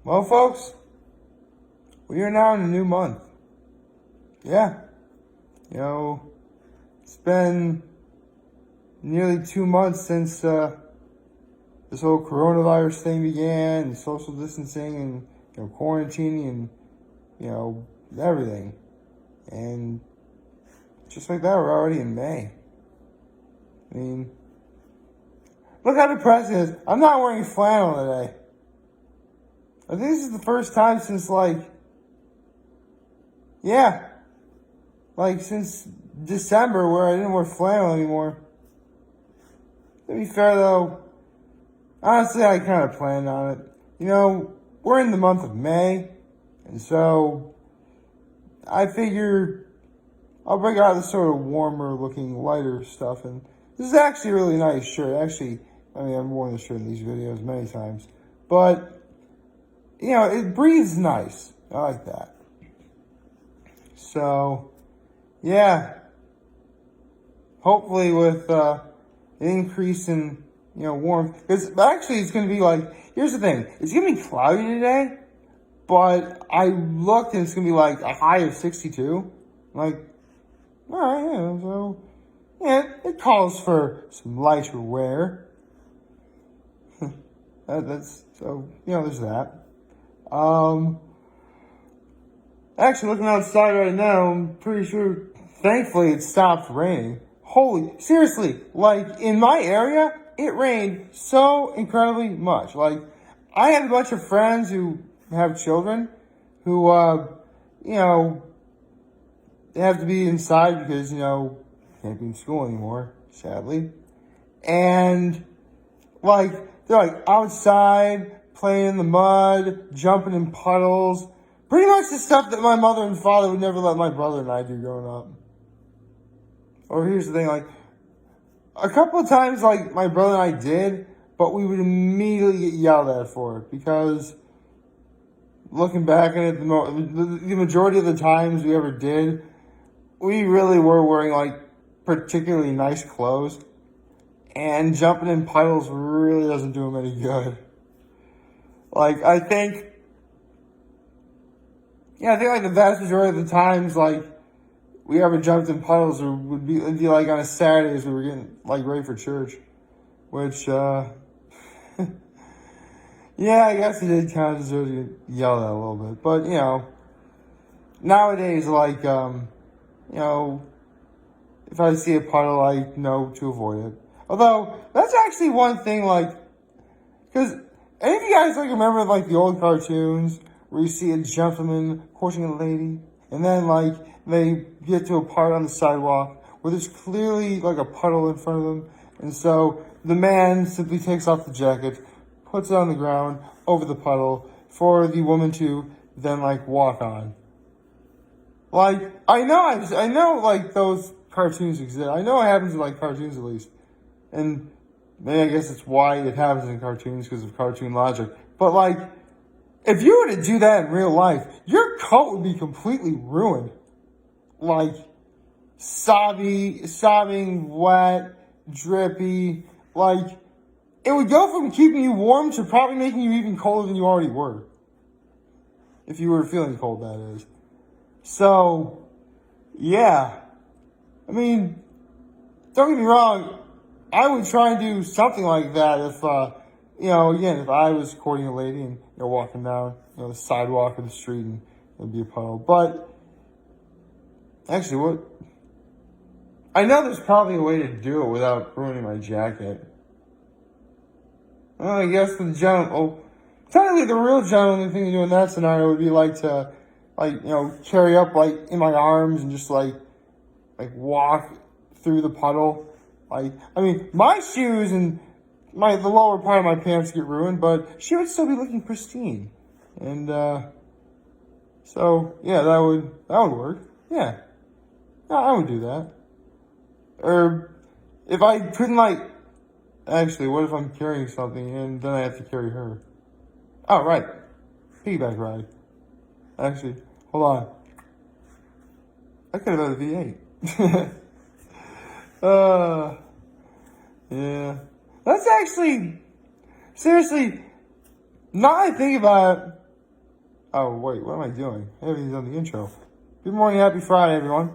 Well, folks, we are now in a new month. Yeah. It's been nearly 2 months since this whole coronavirus thing began, and social distancing, and quarantining, and everything. And just like that, we're already in May. I mean, look how depressing it is. I'm not wearing flannel today. I think this is the first time since since December where I didn't wear flannel anymore. To be fair though, honestly I kind of planned on it. We're in the month of May, and so I figure I'll bring out the sort of warmer looking, lighter stuff. And this is actually a really nice shirt. Actually, I've worn this shirt in these videos many times. But, it breathes nice. I like that. So, yeah. Hopefully with an increase in, warmth. Because actually it's going to be here's the thing. It's going to be cloudy today. But I looked and it's going to be a high of 62. Alright, so, it calls for some lighter wear. There's that. Actually, looking outside right now, I'm pretty sure, thankfully, it stopped raining. Seriously, in my area, it rained so incredibly much. I had a bunch of friends who have children who, they have to be inside because, can't be in school anymore, sadly. And, they're, outside, playing in the mud, jumping in puddles. Pretty much the stuff that my mother and father would never let my brother and I do growing up. Or here's the thing, a couple of times, my brother and I did, but we would immediately get yelled at for it because looking back at it, the majority of the times we ever did, we really were wearing, particularly nice clothes. And jumping in puddles really doesn't do them any good. I think the vast majority of the times, we ever jumped in puddles would be on a Saturday as we were getting, ready for church. Which, yeah, I guess it did kind of deserve to get yelled at a little bit. But, nowadays, if I see a puddle, I know to avoid it. Although, that's actually one thing, because any of you guys, remember, the old cartoons where you see a gentleman courting a lady, and then, they get to a part on the sidewalk where there's clearly, a puddle in front of them, and so the man simply takes off the jacket, puts it on the ground over the puddle for the woman to then, walk on. I know, those cartoons exist. I know it happens in, cartoons at least. And maybe I guess it's why it happens in cartoons, because of cartoon logic. But, if you were to do that in real life, your coat would be completely ruined. Sobbing, wet, drippy. It would go from keeping you warm to probably making you even colder than you already were. If you were feeling cold, that is. So, yeah. Don't get me wrong. I would try and do something like that if, if I was courting a lady and, walking down, the sidewalk or the street and there'd be a puddle. But, actually, I know there's probably a way to do it without ruining my jacket. Well, I guess for the gentleman, technically the real gentleman thing to do in that scenario would be to, carry up, in my arms and just, walk through the puddle. My shoes and the lower part of my pants get ruined, but she would still be looking pristine. And, so, yeah, that would work. Yeah. I would do that. Or, if I couldn't, actually, what if I'm carrying something and then I have to carry her? Oh, right. Piggyback ride. Actually, hold on. I could have had a V8. Yeah. That's actually, seriously, now I think about it, Oh, wait, what am I doing? I haven't even done the intro. Good morning, happy Friday, everyone.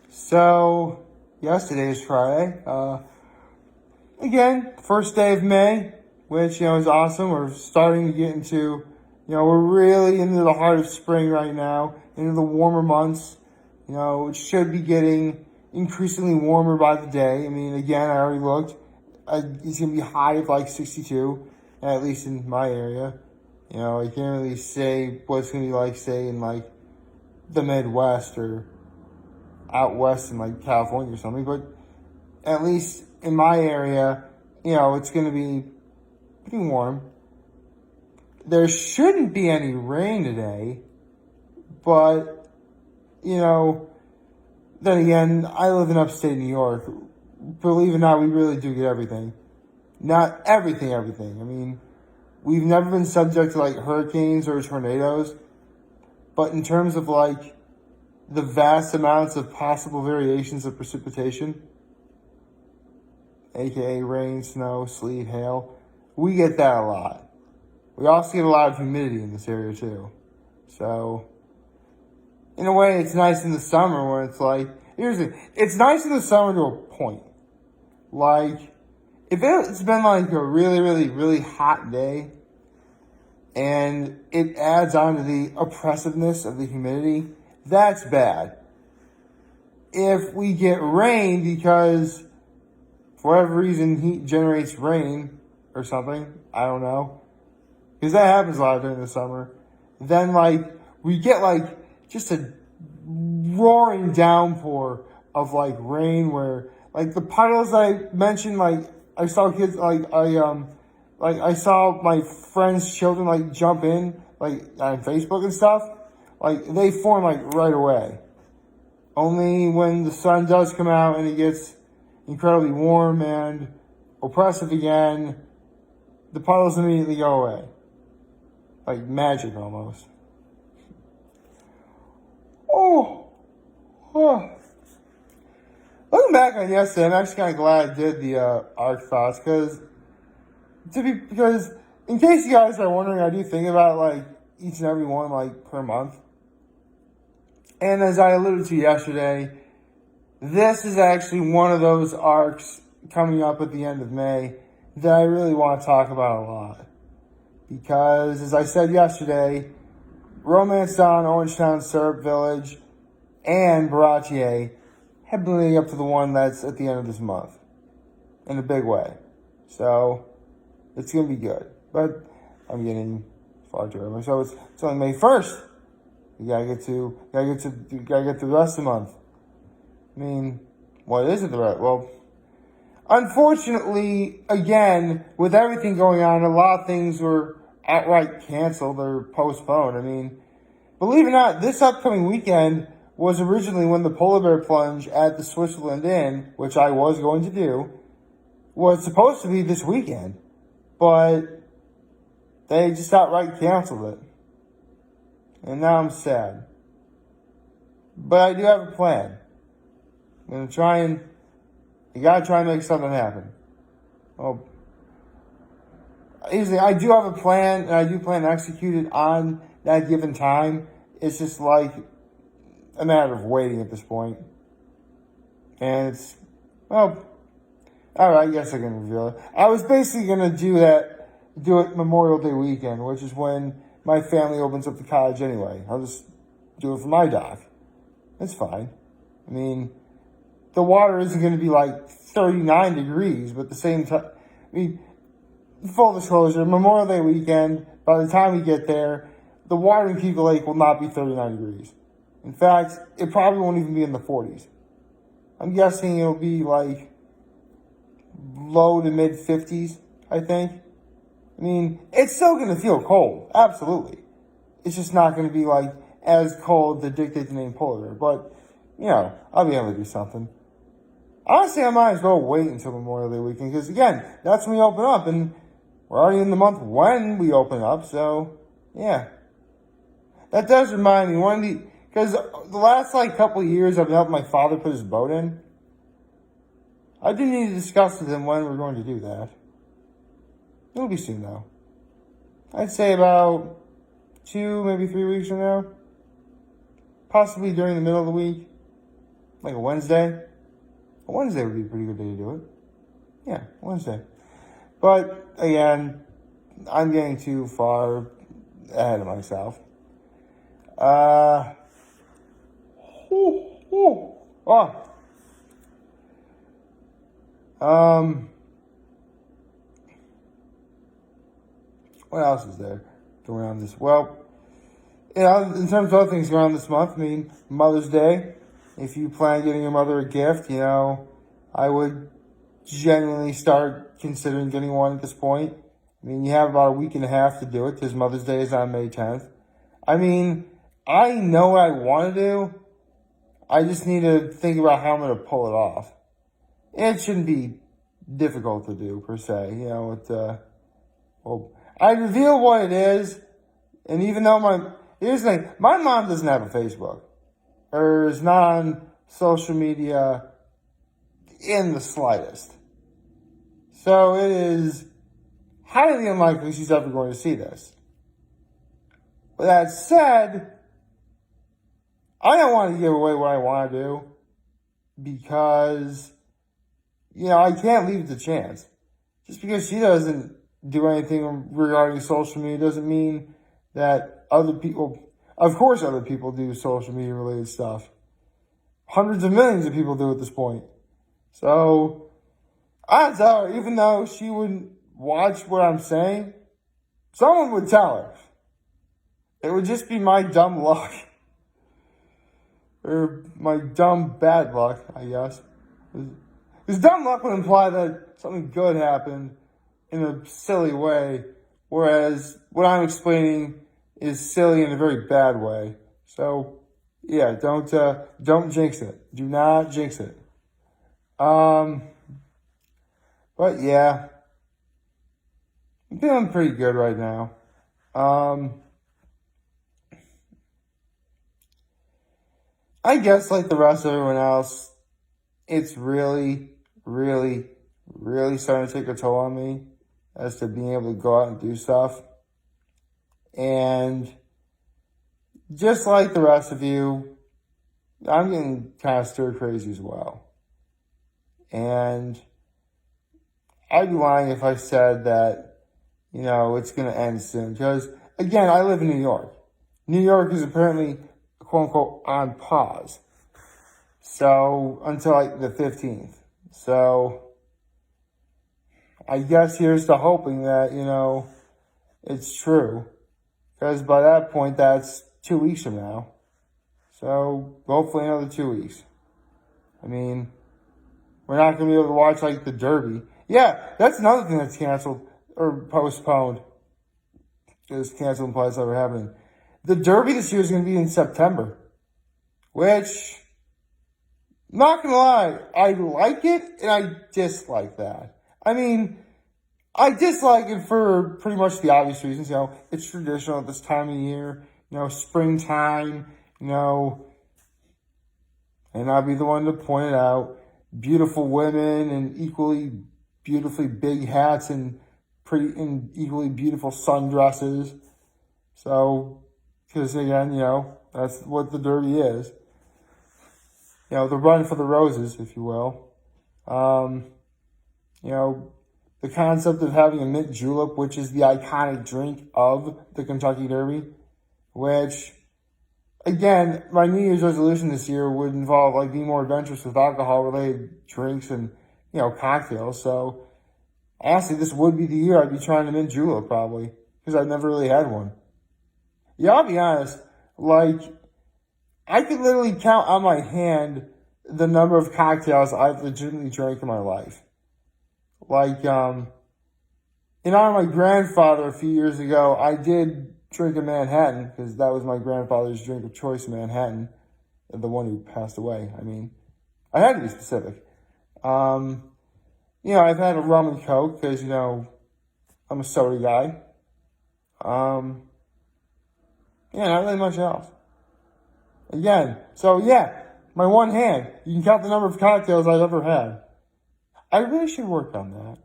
So, yesterday is Friday. Again, first day of May, which, is awesome. We're starting to get into, we're really into the heart of spring right now, into the warmer months. It should be getting increasingly warmer by the day. I mean, again, I already looked. It's going to be high of like 62, at least in my area. I can't really say what it's going to be like, say, in like the Midwest or out west in like California or something. But at least in my area, it's going to be pretty warm. There shouldn't be any rain today, but, then again, I live in upstate New York. Believe it or not, we really do get everything. Not everything. I mean, we've never been subject to like hurricanes or tornadoes, but in terms of like the vast amounts of possible variations of precipitation, aka rain, snow, sleet, hail, we get that a lot. We also get a lot of humidity in this area too. So, in a way, it's nice in the summer when it's like, it's nice in the summer to a point. Like, if it's been like a really, really, really hot day, and it adds on to the oppressiveness of the humidity, that's bad. If we get rain because, for whatever reason, heat generates rain or something, I don't know, because that happens a lot during the summer, then like we get like just a roaring downpour of like rain where like the puddles I mentioned, like I saw kids I saw my friends' children like jump in like on Facebook and stuff. Like they form like right away. Only when the sun does come out and it gets incredibly warm and oppressive again, the puddles immediately go away. Like magic almost. Oh. Looking back on yesterday, I'm actually kind of glad I did the arc thoughts because in case you guys are wondering, I do think about like each and every one like per month. And as I alluded to yesterday, this is actually one of those arcs coming up at the end of May that I really want to talk about a lot. Because as I said yesterday, Romance Dawn, Orangetown, Syrup Village, and Baratier have been leading up to the one that's at the end of this month. In a big way. So it's gonna be good. But I'm getting far too early. So it's only May 1st. You gotta get the rest of the month. I mean, what is it the rest? Well, unfortunately, again, with everything going on, a lot of things were outright canceled or postponed. I mean, believe it or not, this upcoming weekend was originally when the polar bear plunge at the Switzerland Inn, which I was going to do, was supposed to be this weekend. But they just outright canceled it. And now I'm sad. But I do have a plan. I'm going to you gotta try and make something happen. Well, I do have a plan, and I do plan to execute it on that given time. It's just like a matter of waiting at this point. And it's, well, alright, I guess I can reveal it. I was basically going to do it Memorial Day weekend, which is when my family opens up the cottage anyway. I'll just do it for my dock. It's fine. I mean, the water isn't going to be like 39 degrees, but at the same time, I mean, full disclosure, Memorial Day weekend, by the time we get there, the water in Pico Lake will not be 39 degrees. In fact, it probably won't even be in the 40s. I'm guessing it'll be like low to mid 50s, I think. I mean, it's still going to feel cold, absolutely. It's just not going to be like as cold to dictate the name polar bear, but, I'll be able to do something. Honestly, I might as well wait until Memorial Day weekend, because again, that's when we open up, and we're already in the month when we open up, so, yeah. That does remind me, because the last, couple of years I've been helping my father put his boat in. I do need to discuss with him when we're going to do that. It'll be soon, though. I'd say about 2, maybe 3 weeks from now. Possibly during the middle of the week. Like a Wednesday. A Wednesday would be a pretty good day to do it. Yeah, Wednesday. But, again, I'm getting too far ahead of myself. What else is there going on this? Well, in terms of other things going on this month, I mean, Mother's Day. If you plan on getting your mother a gift, I would genuinely start considering getting one at this point. I mean, you have about a week and a half to do it because Mother's Day is on May 10th. I mean, I know what I want to do. I just need to think about how I'm going to pull it off. It shouldn't be difficult to do, per se. I reveal what it is, and even though here's the thing, my mom doesn't have a Facebook, or is not on social media in the slightest. So it is highly unlikely she's ever going to see this. With that said, I don't want to give away what I want to do because, I can't leave it to chance. Just because she doesn't do anything regarding social media doesn't mean that other people, of course other people do social media related stuff. Hundreds of millions of people do at this point. So, I tell her, even though she wouldn't watch what I'm saying, someone would tell her. It would just be my dumb luck. Or my dumb bad luck, I guess. Because dumb luck would imply that something good happened in a silly way, whereas what I'm explaining is silly in a very bad way. So, yeah, don't jinx it. Do not jinx it. But yeah, I'm feeling pretty good right now. I guess like the rest of everyone else, it's really, really, really starting to take a toll on me as to being able to go out and do stuff. And just like the rest of you, I'm getting kind of stir crazy as well. And I'd be lying if I said that, it's going to end soon. Because, again, I live in New York. New York is apparently, quote unquote, on pause. So, until like the 15th. So, I guess here's to hoping that, it's true. Because by that point, that's 2 weeks from now. So, hopefully another 2 weeks. I mean, we're not going to be able to watch, like, the Derby. Yeah, that's another thing that's canceled or postponed. Because canceled implies it's never happening. The Derby this year is going to be in September. Which, not going to lie, I like it and I dislike that. I mean, I dislike it for pretty much the obvious reasons. It's traditional at this time of year. Springtime, and I'll be the one to point it out. Beautiful women and equally beautifully big hats and equally beautiful sundresses. So, because again, that's what the Derby is. The run for the roses, if you will. The concept of having a mint julep, which is the iconic drink of the Kentucky Derby, which, again, my New Year's resolution this year would involve being more adventurous with alcohol-related drinks and cocktails. So honestly, this would be the year I'd be trying to mint julep probably because I've never really had one. Yeah, I'll be honest. I could literally count on my hand the number of cocktails I've legitimately drank in my life. In honor of my grandfather a few years ago, I did drink a Manhattan because that was my grandfather's drink of choice, Manhattan, the one who passed away. I mean, I had to be specific. I've had a rum and coke because, I'm a soda guy. Not really much else. Again, so yeah, my one hand, you can count the number of cocktails I've ever had. I really should work on that.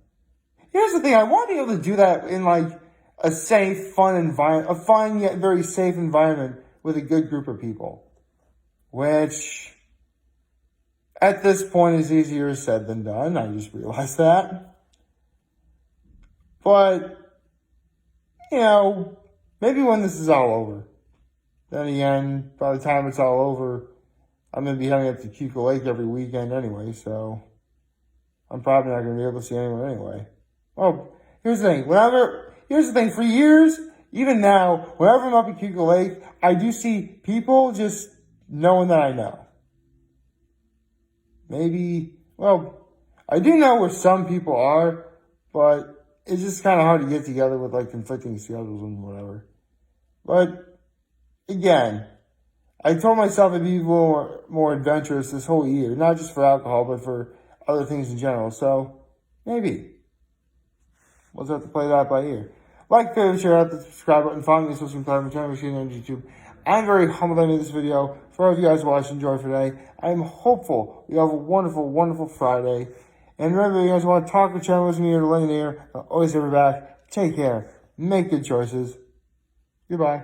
Here's the thing, I want to be able to do that in a safe, fun environment, a fun yet very safe environment with a good group of people, which at this point is easier said than done. I just realized that. But, maybe when this is all over. Then again, by the time it's all over, I'm going to be heading up to Cuckoo Lake every weekend anyway, so I'm probably not going to be able to see anyone anyway. Oh, here's the thing. For years, even now, whenever I'm up at Cuckoo Lake, I do see people just knowing that I know. I do know where some people are, but it's just kind of hard to get together with like conflicting schedules and whatever. But again, I told myself I'd be a little more adventurous this whole year, not just for alcohol, but for other things in general. So maybe we'll just have to play that by ear. Like, favorite, share out the subscribe button, follow me on social media, channel, on YouTube. I'm very humbled I made this video. For all of you guys watching, enjoy today. I'm hopeful you have a wonderful, wonderful Friday. And remember, if you guys want to talk or chat with me or lend an ear, I'll always have your back. Take care. Make good choices. Goodbye.